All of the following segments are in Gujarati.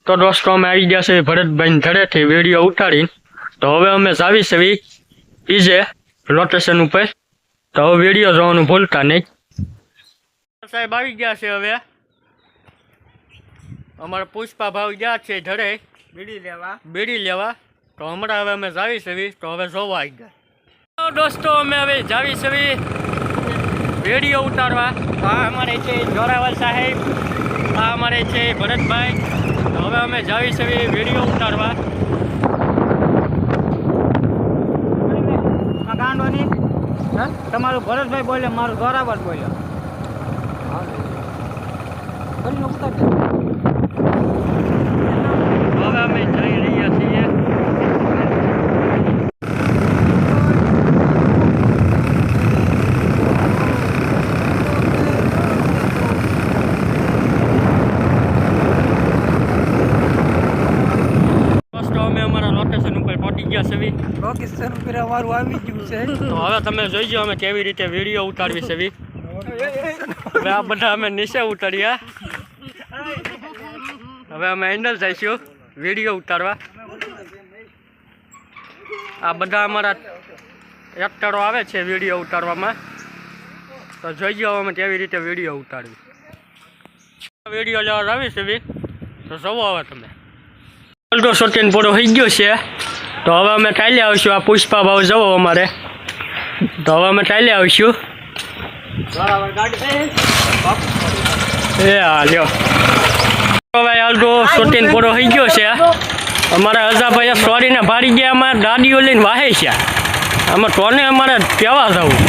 તો દોસ્તો અમે આવી ગયા છે ભરતભાઈ ઘરેથી વિડીયો ઉતારીને. તો હવે અમે જાવી છે ઈજે લોકેશન ઉપર. તો હવે વિડીયો જોવાનું ભૂલતા નહીં. સાહેબ આવી ગયા છે. હવે અમારા પુષ્પા ભાવ ગયા છે ઘરે બીડી લેવા. તો હમણાં હવે અમે જાવી છે. તો હવે જોવા આવી ગયા. તો દોસ્તો અમે હવે જાવી છે વિડીયો ઉતારવા. આ અમારે છે જોરાવર સાહેબ, આ અમારે છે ભરતભાઈ. તો હવે અમે જાવી છે વિડીયો ઉતારવા. તમારું ભરતભાઈ બોલે, મારું જોરાવર બોલ્યો. હવે અમે જઈ રહ્યા છીએ. અમે અમારા લોકેશન ઉપર પહોંચી ગયા છે. લોકેશન ઉપર અમારું આવી ગયું છે. તો હવે તમે જોઈજો અમે કેવી રીતે વિડીયો ઉતારવી છે. હવે આ બધા અમે નીચે ઉતર્યા. હવે અમે એન્ડલ જઈશું વિડીયો ઉતારવા. આ બધા અમારા એક્ટરો આવે છે વિડીયો ઉતારવામાં. તો જોઈજો અમે કેવી રીતે વિડીયો ઉતારવી. વિડીયો લેવા આવી છે તો જોવો હવે તમે. તો શૂટિંગ પૂરો થઈ ગયો છે. તો હવે અમે કાલે આવીશું. આ પુષ્પા ભાવ જવો અમારે. તો હવે અમે કાલે આવીશું. એ હા લ્યો ભાઈ, હાલ તો શૂટિંગ પૂરો થઈ ગયો છે. અમારા અજાભાઈ સોરીને ભાડી ગયા. અમારે ગાડીઓ લઈને વાહે છે. આમાં ટોને અમારે કહેવા જવું.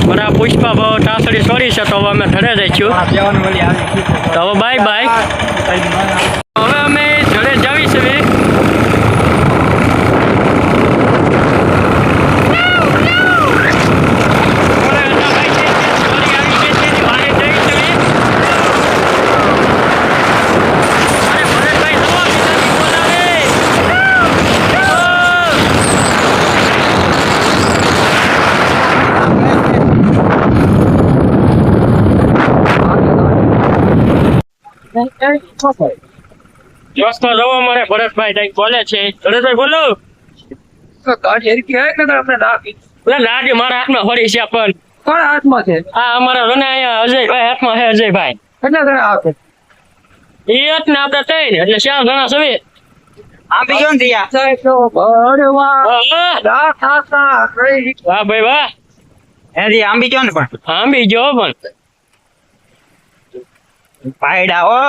મારા પુષ્પા ભાવ ટાસડી સોરી છે. તો હવે અમે ઘરે જઈશું. તો હવે બાય બાય. હવે અમે ઘરે જાવી છે. દોસ્તો જવો મારે ભરતભાઈ કઈક બોલે છે. ભરતભાઈ બોલો. દાદી મારા હાથમાં ફરી છે. પણ કોના હાથમાં છે? આ અમારા રને અહીંયા અજયભાઈ હાથમાં છે. અજયભાઈ કેટલા જણા આવે? એ જ ને આપણે ત્રણ એટલે 4 જણા છે. આપી ગયો ને દિયા. અરે વાહ. વાહ ભાઈ વાહ. એરી આંબી ગયો ને પણ. આંબી જો પણ પાયડા હો.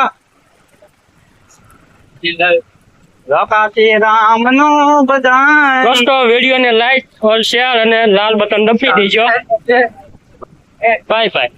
લોકાથી રામ નો બધાય. દોસ્તો વિડીયો ને લાઈક ઓર શેર અને લાલ બટન દબાવી દેજો. Bye bye.